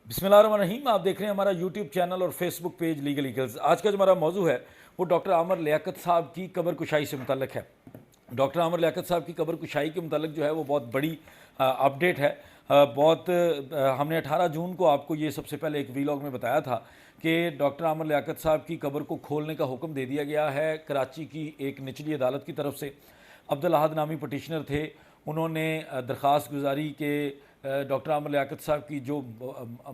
बिस्मिल्लाहिर्रहमानिर्रहीम। आप देख रहे हैं हमारा यूट्यूब चैनल और फेसबुक पेज लीगल ईगल्स। आज का जो हमारा मौजू है वो डॉक्टर आमर लियाकत साहब की कब्र कुशाई से मुतल्लिक है। डॉक्टर आमर लियाकत साहब की कब्र कुशाई के मुतल्लिक जो है वो बहुत बड़ी अपडेट है। हमने 18 जून को आपको ये सबसे पहले एक वीलॉग में बताया था कि डॉक्टर आमर लियाकत साहब की कब्र को खोलने का हुक्म दे दिया गया है कराची की एक निचली अदालत की तरफ से। अब्दुल अहद नामी पटिशनर थे, उन्होंने दरख्वास्त गुजारी कि डॉक्टर आमर लियाकत साहब की जो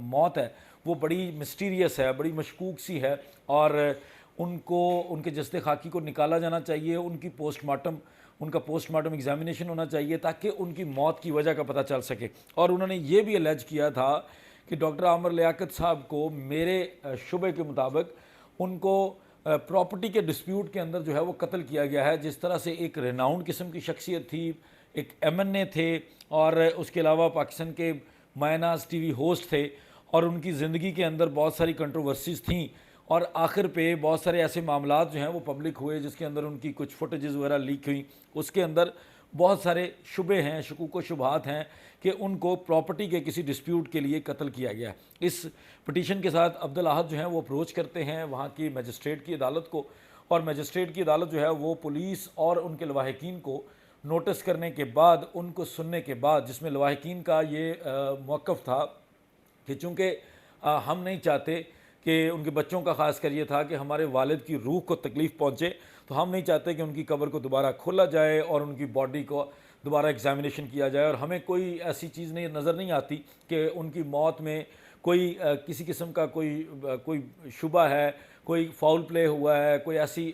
मौत है वो बड़ी मिस्टीरियस है, बड़ी मशकूक सी है और उनको उनके जस्ते खाकी को निकाला जाना चाहिए, उनका पोस्टमार्टम एग्जामिनेशन होना चाहिए ताकि उनकी मौत की वजह का पता चल सके। और उन्होंने ये भी अलेज किया था कि डॉक्टर आमर लियाकत साहब को मेरे शुबे के मुताबिक उनको प्रॉपर्टी के डिस्प्यूट के अंदर जो है वो कत्ल किया गया है। जिस तरह से एक रेनाउंड किस्म की शख्सियत थी, एक एमएनए थे और उसके अलावा पाकिस्तान के मायनाज टीवी होस्ट थे और उनकी ज़िंदगी के अंदर बहुत सारी कंट्रोवर्सीज़ थीं और आखिर पे बहुत सारे ऐसे मामलात जो हैं वो पब्लिक हुए जिसके अंदर उनकी कुछ फुटेजेस वगैरह लीक हुई। उसके अंदर बहुत सारे शुबे हैं, शकूक व शुबहात हैं कि उनको प्रॉपर्टी के किसी डिस्प्यूट के लिए कत्ल किया गया। इस पटिशन के साथ अब्दुल अहद जो हैं वो अप्रोच करते हैं वहाँ की मजिस्ट्रेट की अदालत को, और मजिस्ट्रेट की अदालत जो है वो पुलिस और उनके लवाहिकीन को नोटिस करने के बाद, उनको सुनने के बाद, जिसमें लवाहिकीन का ये मौक़िफ़ था कि चूँकि हम नहीं चाहते कि उनके बच्चों का ख़ास कर ये था कि हमारे वालिद की रूह को तकलीफ़ पहुँचे, तो हम नहीं चाहते कि उनकी कब्र को दोबारा खोला जाए और उनकी बॉडी को दोबारा एग्ज़ामिनेशन किया जाए। और हमें कोई ऐसी चीज़ नहीं नज़र नहीं आती कि उनकी मौत में कोई किसी किस्म का कोई शुबा है, कोई फाउल प्ले हुआ है,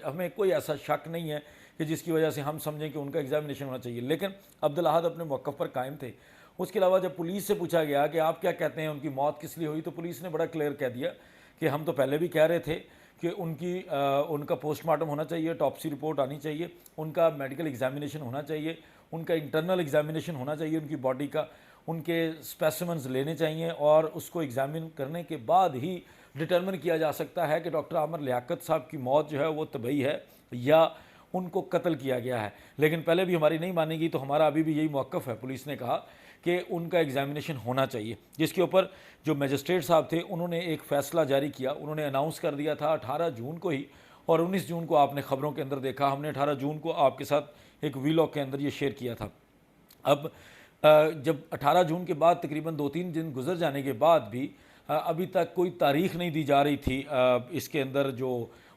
हमें कोई ऐसा शक नहीं है कि जिसकी वजह से हम समझें कि उनका एग्जामिनेशन होना चाहिए। लेकिन अब्दुल अहद अपने मौक़िफ़ पर कायम थे। उसके अलावा जब पुलिस से पूछा गया कि आप क्या कहते हैं उनकी मौत किस लिए हुई, तो पुलिस ने बड़ा क्लियर कह दिया कि हम तो पहले भी कह रहे थे कि उनका पोस्टमार्टम होना चाहिए, टॉप्सी रिपोर्ट आनी चाहिए, उनका मेडिकल एग्जामिनेशन होना चाहिए, उनका इंटरनल एग्जामिनेशन होना चाहिए उनकी बॉडी का, उनके स्पेसिमेंस लेने चाहिए और उसको एग्जामिन करने के बाद ही डिटर्मिन किया जा सकता है कि डॉक्टर आमर लियाकत साहब की मौत जो है वो तबई है या उनको कत्ल किया गया है। लेकिन पहले भी हमारी नहीं मानी गई, तो हमारा अभी भी यही मौक़िफ़ है। पुलिस ने कहा कि उनका एग्जामिनेशन होना चाहिए, जिसके ऊपर जो मजिस्ट्रेट साहब थे उन्होंने एक फ़ैसला जारी किया। उन्होंने अनाउंस कर दिया था 18 जून को ही, और 19 जून को आपने ख़बरों के अंदर देखा, हमने 18 जून को आपके साथ एक वीलॉग के अंदर ये शेयर किया था। अब जब 18 जून के बाद तकरीबन 2-3 दिन गुजर जाने के बाद भी अभी तक कोई तारीख़ नहीं दी जा रही थी इसके अंदर जो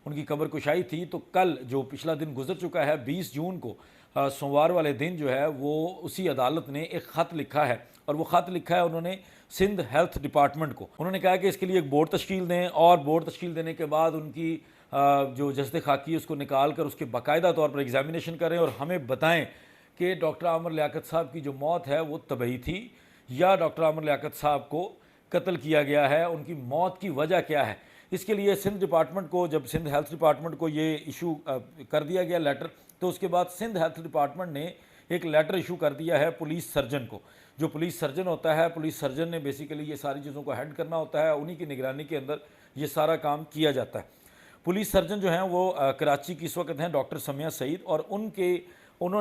उनकी कब्र कुशाई थी। तो कल जो पिछला दिन गुजर चुका है 20 जून को, सोमवार वाले दिन जो है वो उसी अदालत ने एक ख़त लिखा है, और वो ख़त लिखा है उन्होंने सिंध हेल्थ डिपार्टमेंट को। उन्होंने कहा कि इसके लिए एक बोर्ड तश्कील दें, और बोर्ड तश्कील देने के बाद उनकी जो जस्द खाकी उसको निकाल कर उसके बाकायदा तौर पर एग्जामिनेशन करें और हमें बताएं कि डॉक्टर आमर लियाकत साहब की जो मौत है वो तबई थी या डॉक्टर आमर लियाकत साहब को कत्ल किया गया है, उनकी मौत की वजह क्या है। इसके लिए सिंध डिपार्टमेंट को, जब सिंध हेल्थ डिपार्टमेंट को ये इशू कर दिया गया लेटर, तो उसके बाद सिंध हेल्थ डिपार्टमेंट ने एक लेटर इशू कर दिया है पुलिस सर्जन को। जो पुलिस सर्जन होता है, पुलिस सर्जन ने बेसिकली ये सारी चीज़ों को हैंड करना होता है, उन्हीं की निगरानी के अंदर ये सारा काम किया जाता है। पुलिस सर्जन जो हैं वो कराची की इस वक्त हैं डॉक्टर समिया सईद, और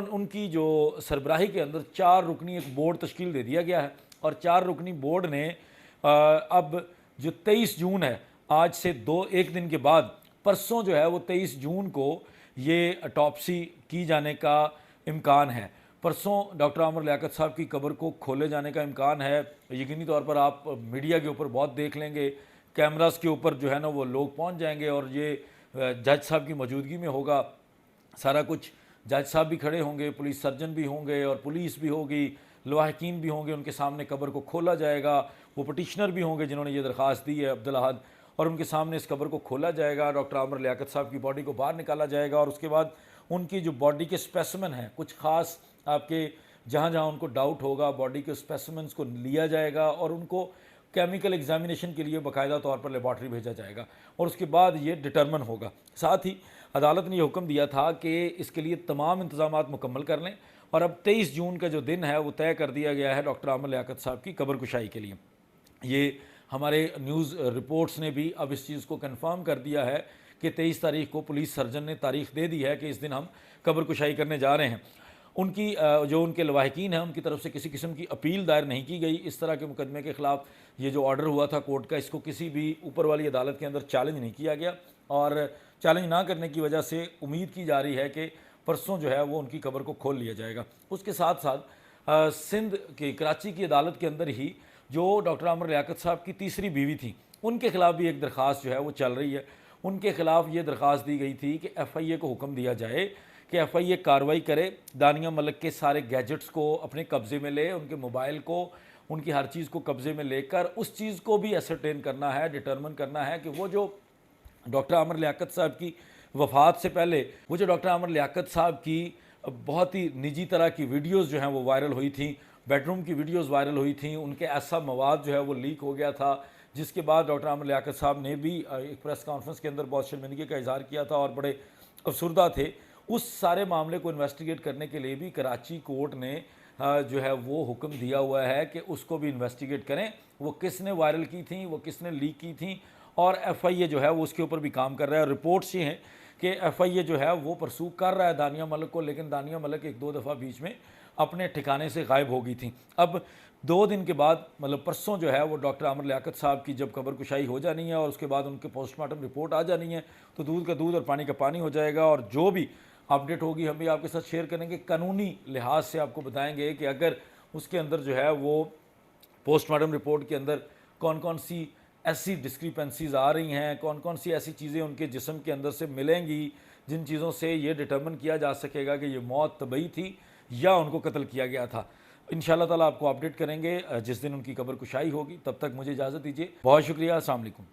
उनकी जो सरबराही के अंदर 4 रुकनी एक बोर्ड तश्कील दे दिया गया है। और 4 रुकनी बोर्ड ने अब जो 23 जून है, आज से एक दिन के बाद, परसों जो है वो 23 जून को ये ऑटोप्सी की जाने का इम्कान है। परसों डॉक्टर आमर लियाकत साहब की कब्र को खोले जाने का इम्कान है। यकीनी तौर पर आप मीडिया के ऊपर बहुत देख लेंगे, कैमरास के ऊपर जो है ना वो लोग पहुंच जाएंगे, और ये जज साहब की मौजूदगी में होगा सारा कुछ। जज साहब भी खड़े होंगे, पुलिस सर्जन भी होंगे और पुलिस भी होगी, लवाहिकीन भी होंगे, उनके सामने कब्र को खोला जाएगा। वो पटिशनर भी होंगे जिन्होंने ये दरख्वास्त दी है, अब्दुल अहद, और उनके सामने इस कब्र को खोला जाएगा, डॉक्टर आमर लियाकत साहब की बॉडी को बाहर निकाला जाएगा, और उसके बाद उनकी जो बॉडी के स्पेसिमेन हैं, कुछ ख़ास आपके जहाँ जहाँ उनको डाउट होगा, बॉडी के स्पेसिमेंस को लिया जाएगा और उनको केमिकल एग्जामिनेशन के लिए बाकायदा तौर पर लेबॉर्ट्री भेजा जाएगा, और उसके बाद ये डिटर्मन होगा। साथ ही अदालत ने यह हुक्म दिया था कि इसके लिए तमाम इंतजाम मुकम्मल कर लें, और अब 23 जून का जो दिन है वो तय कर दिया गया है डॉक्टर आमर लियाकत साहब की कब्र कुशाई के लिए। ये हमारे न्यूज़ रिपोर्ट्स ने भी अब इस चीज़ को कंफर्म कर दिया है कि 23 तारीख को पुलिस सर्जन ने तारीख दे दी है कि इस दिन हम कब्र कुशाई करने जा रहे हैं। उनकी जो उनके लवाहिकीन हैं उनकी तरफ से किसी किस्म की अपील दायर नहीं की गई इस तरह के मुकदमे के ख़िलाफ़। ये जो ऑर्डर हुआ था कोर्ट का, इसको किसी भी ऊपर वाली अदालत के अंदर चैलेंज नहीं किया गया और चैलेंज ना करने की वजह से उम्मीद की जा रही है कि परसों जो है वो उनकी कब्र को खोल लिया जाएगा। उसके साथ साथ सिंध की कराची की अदालत के अंदर ही जो डॉक्टर आमर लियाकत साहब की तीसरी बीवी थी, उनके खिलाफ भी एक दरख्वास्त जो है वो चल रही है। उनके खिलाफ ये दरख्वास्त दी गई थी कि FIA को हुक्म दिया जाए कि FIA कार्रवाई करे, दानिया मलिक के सारे गैजेट्स को अपने कब्ज़े में ले, उनके मोबाइल को, उनकी हर चीज़ को कब्ज़े में लेकर उस चीज़ को भी एसरटेन करना है, डिटर्मिन करना है कि वो जो डॉक्टर आमर लियाकत साहब की वफ़ात से पहले वो जो डॉक्टर आमर लियाकत साहब की बहुत ही निजी तरह की वीडियोस जो हैं वो वायरल हुई थी, बेडरूम की वीडियोस वायरल हुई थी, उनके ऐसा मवाद जो है वो लीक हो गया था, जिसके बाद डॉक्टर आमर लियाकत साहब ने भी एक प्रेस कॉन्फ्रेंस के अंदर बहुत शर्मिंदगी का इजहार किया था और बड़े अफसरदा थे। उस सारे मामले को इन्वेस्टिगेट करने के लिए भी कराची कोर्ट ने जो है वो हुक्म दिया हुआ है कि उसको भी इन्वेस्टिगेट करें, वो किसने वायरल की थी, वो किसने लीक की थी, और FIA जो है वो उसके ऊपर भी काम कर रहा है। और रिपोर्ट्स ये हैं कि FIA जो है वो परसूख कर रहा है दानिया मलिक को, लेकिन दानिया मलिक एक दो दफ़ा बीच में अपने ठिकाने से गायब हो गई थी। अब 2 दिन के बाद मतलब परसों जो है वो डॉक्टर आमर लियाकत साहब की जब कब्र कुशाई हो जानी है और उसके बाद उनके पोस्टमार्टम रिपोर्ट आ जानी है, तो दूध का दूध और पानी का पानी हो जाएगा। और जो भी अपडेट होगी हम भी आपके साथ शेयर करेंगे। कानूनी लिहाज से आपको बताएंगे कि अगर उसके अंदर जो है वो पोस्टमार्टम रिपोर्ट के अंदर कौन कौन सी ऐसी डिस्क्रिपेंसीज आ रही हैं, कौन कौन सी ऐसी चीज़ें उनके जिस्म के अंदर से मिलेंगी जिन चीज़ों से ये डिटर्मिन किया जा सकेगा कि ये मौत तबई थी या उनको कत्ल किया गया था। इंशाल्लाह ताला आपको अपडेट करेंगे जिस दिन उनकी कब्र कुशाई होगी। तब तक मुझे इजाज़त दीजिए। बहुत शुक्रिया। अस्सलाम वालेकुम।